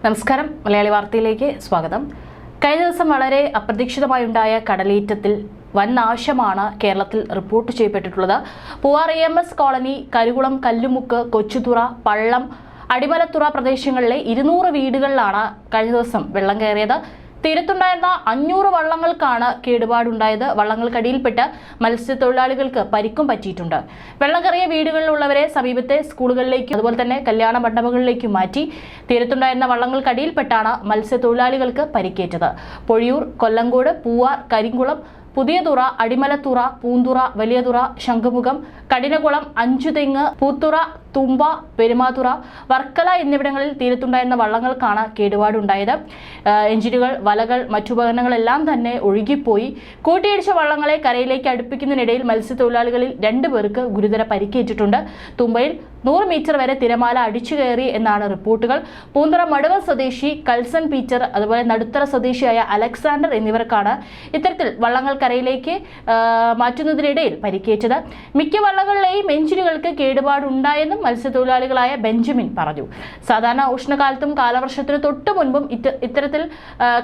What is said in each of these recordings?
നമസ്കാരം, മലയാളി വാർത്തയിലേക്ക് സ്വാഗതം. കഴിഞ്ഞ ദിവസം വളരെ അപ്രതീക്ഷിതമായുണ്ടായ കടലേറ്റത്തിൽ വൻ നാശമാണ് കേരളത്തിൽ റിപ്പോർട്ട് ചെയ്യപ്പെട്ടിട്ടുള്ളത്. പൂവാർ EMS കോളനി, കരികുളം, കല്ലുമുക്ക്, കൊച്ചുതുറ, പള്ളം, അടിമലത്തുറ പ്രദേശങ്ങളിലെ 200 വീടുകളിലാണ് കഴിഞ്ഞ ദിവസം വെള്ളം കയറിയത്. തീരത്തുണ്ടായിരുന്ന 500 വള്ളങ്ങൾക്കാണ് കേടുപാടുണ്ടായത്. വള്ളങ്ങൾക്കടിയിൽപ്പെട്ട് മത്സ്യത്തൊഴിലാളികൾക്ക് പരിക്കും പറ്റിയിട്ടുണ്ട്. വെള്ളം കയറിയ വീടുകളിലുള്ളവരെ സമീപത്തെ സ്കൂളുകളിലേക്കും അതുപോലെ തന്നെ കല്യാണ മണ്ഡപങ്ങളിലേക്കും മാറ്റി. തീരത്തുണ്ടായിരുന്ന വള്ളങ്ങൾക്കടിയിൽപ്പെട്ടാണ് മത്സ്യത്തൊഴിലാളികൾക്ക് പരിക്കേറ്റത്. പൊഴിയൂർ, കൊല്ലങ്കോട്, പൂവാർ, കരിങ്കുളം, പുതിയതുറ, അടിമലത്തുറ, പൂന്തുറ, വലിയതുറ, ശംഖുമുഖം, കഠിനകുളം, അഞ്ചുതെങ്ങ്, പൂത്തുറ, തുമ്പ, പെരുമാതുറ, വർക്കല എന്നിവിടങ്ങളിൽ തീരത്തുണ്ടായിരുന്ന വള്ളങ്ങൾക്കാണ് കേടുപാടുണ്ടായത്. എഞ്ചിനുകൾ, വലകൾ, മറ്റുപകരണങ്ങളെല്ലാം തന്നെ ഒഴുകിപ്പോയി. കൂട്ടിയിടിച്ച വള്ളങ്ങളെ കരയിലേക്ക് അടുപ്പിക്കുന്നതിനിടയിൽ മത്സ്യത്തൊഴിലാളികളിൽ 2 പേർക്ക് ഗുരുതര പരിക്കേറ്റിട്ടുണ്ട്. തുമ്പയിൽ 100 മീറ്റർ വരെ തിരമാല അടിച്ചു കയറി എന്നാണ് റിപ്പോർട്ടുകൾ. പൂന്തുറ മടുവ സ്വദേശി കൾസൺ പീറ്റർ, അതുപോലെ നടുത്തറ സ്വദേശിയായ അലക്സാണ്ടർ എന്നിവർക്കാണ് ഇത്തരത്തിൽ വള്ളങ്ങൾ കരയിലേക്ക് മാറ്റുന്നതിനിടയിൽ പരിക്കേറ്റത്. മിക്ക വള്ളങ്ങളിലെയും എഞ്ചിനുകൾക്ക് കേടുപാടുണ്ടായെന്നും മത്സ്യത്തൊഴിലാളികളായ ബെഞ്ചമിൻ പറഞ്ഞു. സാധാരണ ഉഷ്ണകാലത്തും കാലവർഷത്തിന് തൊട്ടു മുൻപും ഇത്തരത്തിൽ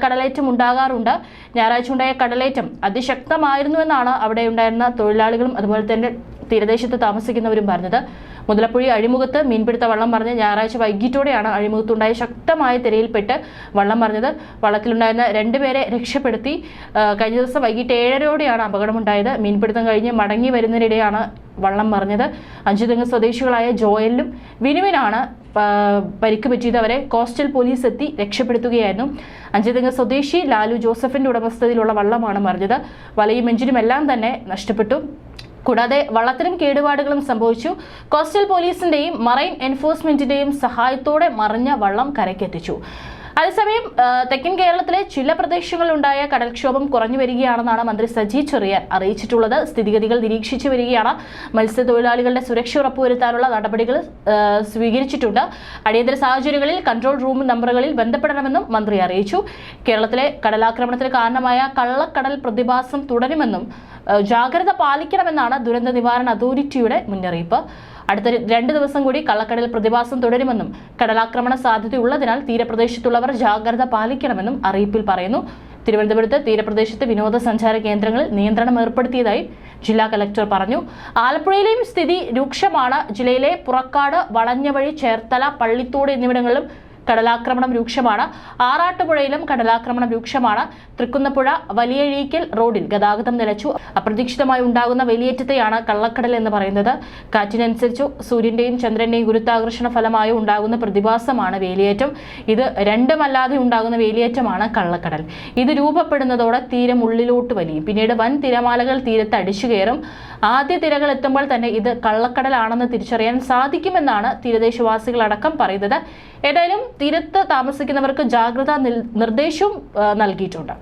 കടലേറ്റം ഉണ്ടാകാറുണ്ട്. ഞായറാഴ്ച ഉണ്ടായ കടലേറ്റം അതിശക്തമായിരുന്നുവെന്നാണ് അവിടെ ഉണ്ടായിരുന്ന തൊഴിലാളികളും അതുപോലെ തന്നെ തീരദേശത്ത് താമസിക്കുന്നവരും പറഞ്ഞത്. മുതലപ്പുഴി അഴിമുഖത്ത് മീൻപിടുത്ത വള്ളം മറിഞ്ഞ് ഞായറാഴ്ച വൈകിട്ടോടെയാണ് അഴിമുഖത്തുണ്ടായ ശക്തമായ തിരയിൽപ്പെട്ട് വള്ളം മറിഞ്ഞത്. വള്ളത്തിലുണ്ടായിരുന്ന 2 പേരെ രക്ഷപ്പെടുത്തി. കഴിഞ്ഞ ദിവസം വൈകിട്ട് 7:30യോടെയാണ് അപകടമുണ്ടായത്. മീൻപിടുത്തം കഴിഞ്ഞ് മടങ്ങി വരുന്നതിനിടെയാണ് വള്ളം മറിഞ്ഞത്. അഞ്ചുതെങ്ങ് സ്വദേശികളായ ജോയലിനും വിനുവിനാണ് പരിക്ക് പറ്റിയത്. അവരെ കോസ്റ്റൽ പോലീസ് എത്തി രക്ഷപ്പെടുത്തുകയായിരുന്നു. അഞ്ചുതെങ്ങ് സ്വദേശി ലാലു ജോസഫിന്റെ ഉടമസ്ഥതയിലുള്ള വള്ളമാണ് മറിഞ്ഞത്. വലയും എഞ്ചിനും എല്ലാം തന്നെ നഷ്ടപ്പെട്ടു. കൂടാതെ വള്ളത്തിനും കേടുപാടുകളും സംഭവിച്ചു. കോസ്റ്റൽ പോലീസിന്റെയും മറൈൻ എൻഫോഴ്സ്മെന്റിന്റെയും സഹായത്തോടെ മറിഞ്ഞ വള്ളം കരയ്ക്കെത്തിച്ചു. അതേസമയം തെക്കൻ കേരളത്തിലെ ചില പ്രദേശങ്ങളിലുണ്ടായ കടൽക്ഷോഭം കുറഞ്ഞു വരികയാണെന്നാണ് മന്ത്രി സജി ചെറിയാൻ അറിയിച്ചിട്ടുള്ളത്. സ്ഥിതിഗതികൾ നിരീക്ഷിച്ചു വരികയാണ്. മത്സ്യത്തൊഴിലാളികളുടെ സുരക്ഷ ഉറപ്പുവരുത്താനുള്ള നടപടികൾ സ്വീകരിച്ചിട്ടുണ്ട്. അടിയന്തര സാഹചര്യങ്ങളിൽ കൺട്രോൾ റൂം നമ്പറുകളിൽ ബന്ധപ്പെടണമെന്നും മന്ത്രി അറിയിച്ചു. കേരളത്തിലെ കടലാക്രമണത്തിന് കാരണമായ കള്ളക്കടൽ പ്രതിഭാസം തുടരുമെന്നും ജാഗ്രത പാലിക്കണമെന്നാണ് ദുരന്ത നിവാരണ അതോറിറ്റിയുടെ മുന്നറിയിപ്പ്. അടുത്ത 2 ദിവസം കൂടി കള്ളക്കടൽ പ്രതിഭാസം തുടരുമെന്നും കടലാക്രമണ സാധ്യതയുള്ളതിനാൽ തീരപ്രദേശത്തുള്ളവർ ജാഗ്രത പാലിക്കണമെന്നും അറിയിപ്പിൽ പറയുന്നു. തിരുവനന്തപുരത്ത് തീരപ്രദേശത്ത് വിനോദസഞ്ചാര കേന്ദ്രങ്ങളിൽ നിയന്ത്രണം ഏർപ്പെടുത്തിയതായി ജില്ലാ കലക്ടർ പറഞ്ഞു. ആലപ്പുഴയിലെയും സ്ഥിതി രൂക്ഷമാണ്. ജില്ലയിലെ പുറക്കാട്, വളഞ്ഞവഴി, ചേർത്തല, പള്ളിത്തോട് എന്നിവിടങ്ങളിലും കടലാക്രമണം രൂക്ഷമാണ്. ആറാട്ടുപുഴയിലും കടലാക്രമണം രൂക്ഷമാണ്. തൃക്കുന്നപ്പുഴ വലിയഴീക്കൽ റോഡിൽ ഗതാഗതം നിലച്ചു. അപ്രതീക്ഷിതമായി ഉണ്ടാകുന്ന വേലിയേറ്റത്തെയാണ് കള്ളക്കടൽ എന്ന് പറയുന്നത്. കാറ്റിനനുസരിച്ചോ സൂര്യന്റെയും ചന്ദ്രന്റെയും ഗുരുത്വാകർഷണ ഫലമായോ ഉണ്ടാകുന്ന പ്രതിഭാസമാണ് വേലിയേറ്റം. ഇത് രണ്ടുമല്ലാതെ ഉണ്ടാകുന്ന വേലിയേറ്റമാണ് കള്ളക്കടൽ. ഇത് രൂപപ്പെടുന്നതോടെ തീരം ഉള്ളിലോട്ട് വലിയും. പിന്നീട് വൻ തിരമാലകൾ തീരത്ത് അടിച്ചു കയറും. ആദ്യ തിരകൾ എത്തുമ്പോൾ തന്നെ ഇത് കള്ളക്കടലാണെന്ന് തിരിച്ചറിയാൻ സാധിക്കുമെന്നാണ് തീരദേശവാസികളടക്കം പറയുന്നത്. ഏതായാലും തീരത്ത് താമസിക്കുന്നവർക്ക് ജാഗ്രതാ നിർദ്ദേശവും നൽകിയിട്ടുണ്ട്.